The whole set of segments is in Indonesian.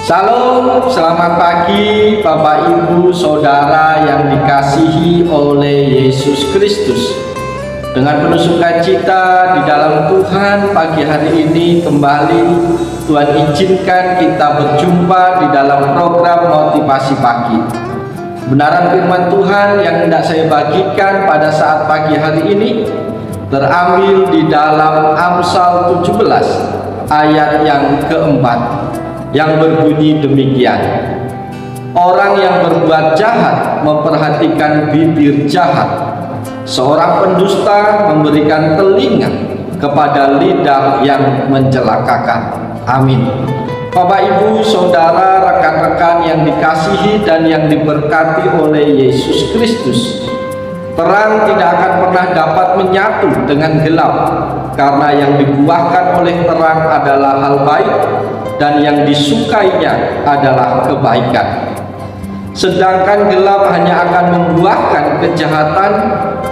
Salam, selamat pagi Bapak Ibu Saudara yang dikasihi oleh Yesus Kristus. Dengan penuh sukacita di dalam Tuhan, pagi hari ini kembali Tuhan izinkan kita berjumpa di dalam program Motivasi Pagi. Kebenaran firman Tuhan yang hendak saya bagikan pada saat pagi hari ini terambil di dalam Amsal 17 ayat yang keempat, yang berbunyi demikian: orang yang berbuat jahat memperhatikan bibir jahat, seorang pendusta memberikan telinga kepada lidah yang mencelakakan. Amin. Bapak, Ibu, Saudara, rekan-rekan yang dikasihi dan yang diberkati oleh Yesus Kristus, terang tidak akan pernah dapat menyatu dengan gelap, karena yang dibuahkan oleh terang adalah hal baik dan yang disukainya adalah kebaikan. Sedangkan gelap hanya akan membuahkan kejahatan,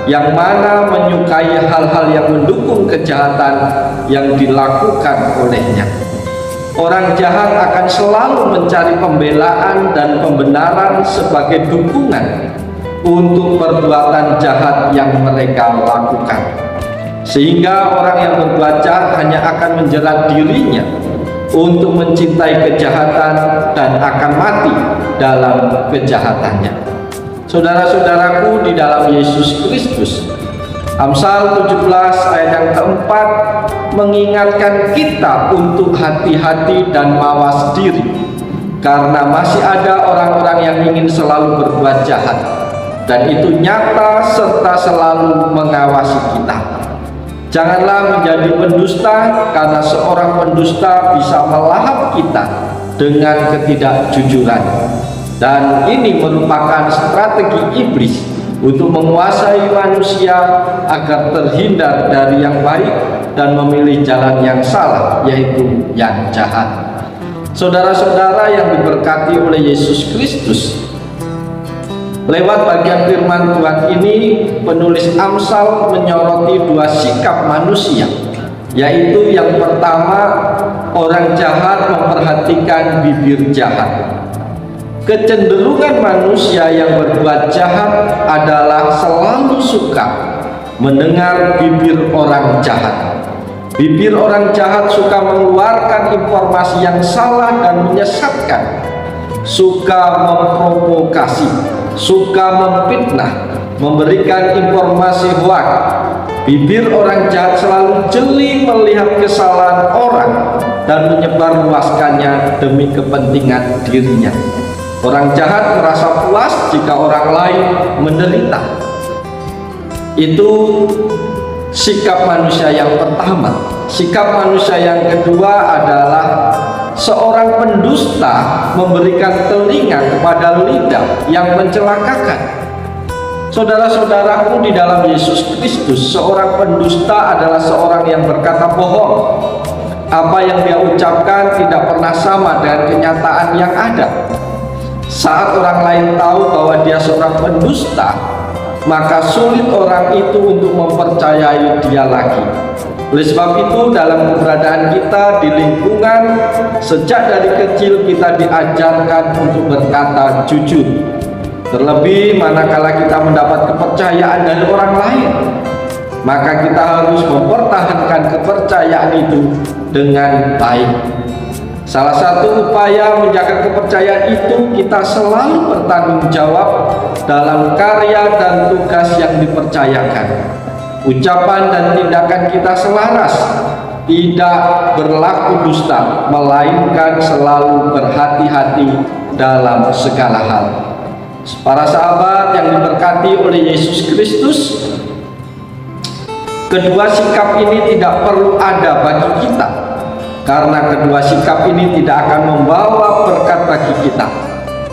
yang mana menyukai hal-hal yang mendukung kejahatan yang dilakukan olehnya. Orang jahat akan selalu mencari pembelaan dan pembenaran sebagai dukungan untuk perbuatan jahat yang mereka lakukan, sehingga orang yang berbuat jahat hanya akan menjerat dirinya untuk mencintai kejahatan dan akan mati dalam kejahatannya. Saudara-saudaraku di dalam Yesus Kristus, Amsal 17 ayat yang keempat mengingatkan kita untuk hati-hati dan mawas diri, karena masih ada orang-orang yang ingin selalu berbuat jahat, dan itu nyata serta selalu mengawasi kita. Janganlah menjadi pendusta, karena seorang pendusta bisa melahap kita dengan ketidakjujuran. Dan ini merupakan strategi iblis untuk menguasai manusia agar terhindar dari yang baik dan memilih jalan yang salah, yaitu yang jahat. Saudara-saudara yang diberkati oleh Yesus Kristus, lewat bagian firman Tuhan ini, penulis Amsal menyoroti dua sikap manusia, yaitu yang pertama, orang jahat memperhatikan bibir jahat. Kecenderungan manusia yang berbuat jahat adalah selalu suka mendengar bibir orang jahat. Bibir orang jahat suka mengeluarkan informasi yang salah dan menyesatkan, suka memprovokasi, suka memfitnah, memberikan informasi hoak. Bibir orang jahat selalu jeli melihat kesalahan orang dan menyebarluaskannya demi kepentingan dirinya. Orang jahat merasa puas jika orang lain menderita. Itu sikap manusia yang pertama. Sikap manusia yang kedua adalah seorang pendusta memberikan telinga kepada lidah yang mencelakakan. Saudara-saudaraku di dalam Yesus Kristus, seorang pendusta adalah seorang yang berkata bohong. Apa yang dia ucapkan tidak pernah sama dengan kenyataan yang ada. Saat orang lain tahu bahwa dia seorang pendusta, maka sulit orang itu untuk mempercayai dia lagi. Oleh sebab itu, dalam keberadaan kita di lingkungan, sejak dari kecil kita diajarkan untuk berkata jujur. Terlebih manakala kita mendapat kepercayaan dari orang lain, maka kita harus mempertahankan kepercayaan itu dengan baik. Salah satu upaya menjaga kepercayaan itu, kita selalu bertanggung jawab dalam karya dan tugas yang dipercayakan. Ucapan dan tindakan kita selaras, tidak berlaku dusta, melainkan selalu berhati-hati dalam segala hal. Para sahabat yang diberkati oleh Yesus Kristus, kedua sikap ini tidak perlu ada bagi kita, karena kedua sikap ini tidak akan membawa berkat bagi kita,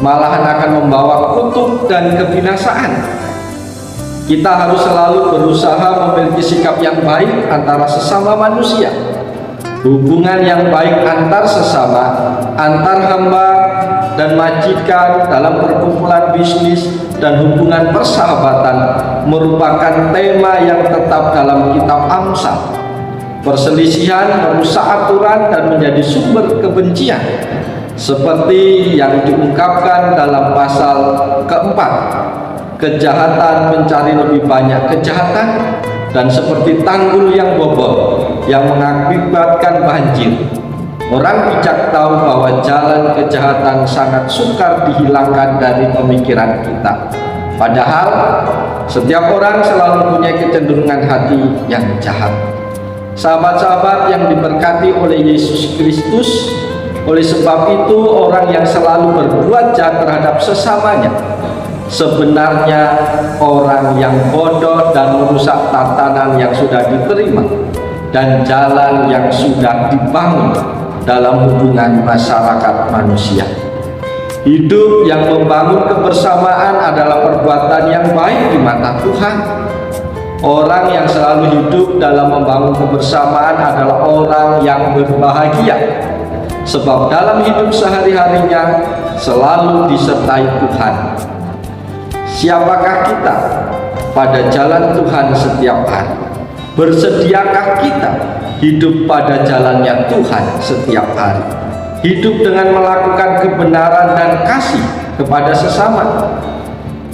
malahan akan membawa kutuk dan kebinasaan. Kita harus selalu berusaha memiliki sikap yang baik antara sesama manusia. Hubungan yang baik antar sesama, antar hamba dan majikan dalam perkumpulan bisnis dan hubungan persahabatan merupakan tema yang tetap dalam kitab Amsal. Perselisihan merusak aturan dan menjadi sumber kebencian. Seperti yang diungkapkan dalam pasal keempat, kejahatan mencari lebih banyak kejahatan, dan seperti tanggul yang bobol yang mengakibatkan banjir. Orang bijak tahu bahwa jalan kejahatan sangat sukar dihilangkan dari pemikiran kita. Padahal setiap orang selalu punya kecenderungan hati yang jahat. Sahabat-sahabat yang diberkati oleh Yesus Kristus, oleh sebab itu orang yang selalu berbuat jahat terhadap sesamanya sebenarnya orang yang bodoh dan merusak tatanan yang sudah diterima dan jalan yang sudah dibangun dalam hubungan masyarakat manusia. Hidup yang membangun kebersamaan adalah perbuatan yang baik di mata Tuhan. Orang yang selalu hidup dalam membangun kebersamaan adalah orang yang berbahagia, sebab dalam hidup sehari-harinya selalu disertai Tuhan. Siapakah kita pada jalan Tuhan setiap hari? Bersediakah kita hidup pada jalannya Tuhan setiap hari? Hidup dengan melakukan kebenaran dan kasih kepada sesama.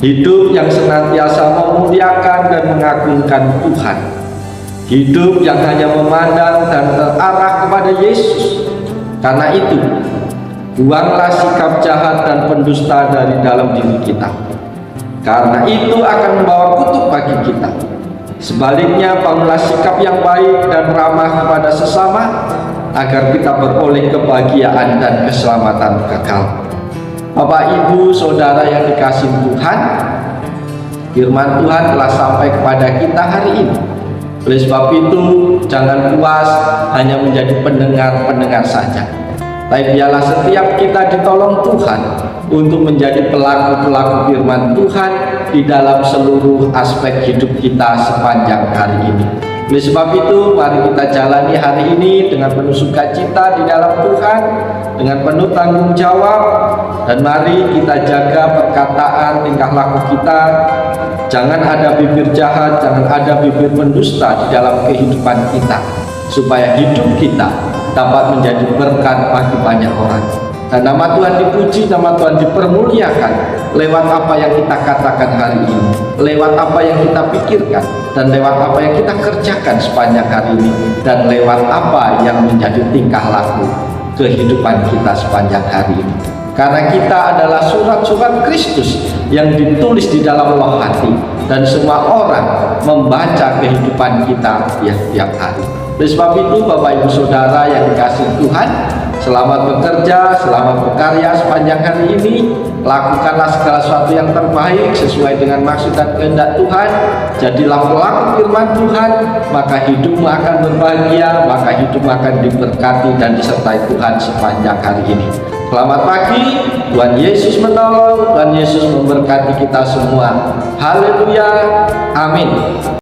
Hidup yang senantiasa memuliakan dan mengagungkan Tuhan. Hidup yang hanya memandang dan terarah kepada Yesus. Karena itu, buanglah sikap jahat dan pendusta dari dalam diri kita. Karena itu akan membawa kutuk bagi kita. Sebaliknya, bangunlah sikap yang baik dan ramah kepada sesama, agar kita beroleh kebahagiaan dan keselamatan kekal. Bapak, Ibu, Saudara yang dikasihi Tuhan, firman Tuhan telah sampai kepada kita hari ini. Oleh sebab itu, jangan puas hanya menjadi pendengar-pendengar saja, tapi biarlah setiap kita ditolong Tuhan untuk menjadi pelaku-pelaku firman Tuhan di dalam seluruh aspek hidup kita sepanjang hari ini. Oleh sebab itu, mari kita jalani hari ini dengan penuh sukacita di dalam Tuhan, dengan penuh tanggung jawab, dan mari kita jaga perkataan, tingkah laku kita. Jangan ada bibir jahat, jangan ada bibir pendusta di dalam kehidupan kita, supaya hidup kita dapat menjadi berkat bagi banyak orang. Dan nama Tuhan dipuji, nama Tuhan dipermuliakan lewat apa yang kita katakan hari ini, lewat apa yang kita pikirkan, dan lewat apa yang kita kerjakan sepanjang hari ini, dan lewat apa yang menjadi tingkah laku kehidupan kita sepanjang hari ini. Karena kita adalah surat-surat Kristus yang ditulis di dalam loh hati, dan semua orang membaca kehidupan kita tiap hari. Oleh sebab itu, Bapak Ibu Saudara yang dikasihi Tuhan, selamat bekerja, selamat berkarya sepanjang hari ini. Lakukanlah segala sesuatu yang terbaik sesuai dengan maksud dan kehendak Tuhan. Jadilah pelaku firman Tuhan, maka hidupmu akan berbahagia, maka hidupmu akan diberkati dan disertai Tuhan sepanjang hari ini. Selamat pagi, Tuhan Yesus menolong, Tuhan Yesus memberkati kita semua. Haleluya, amin.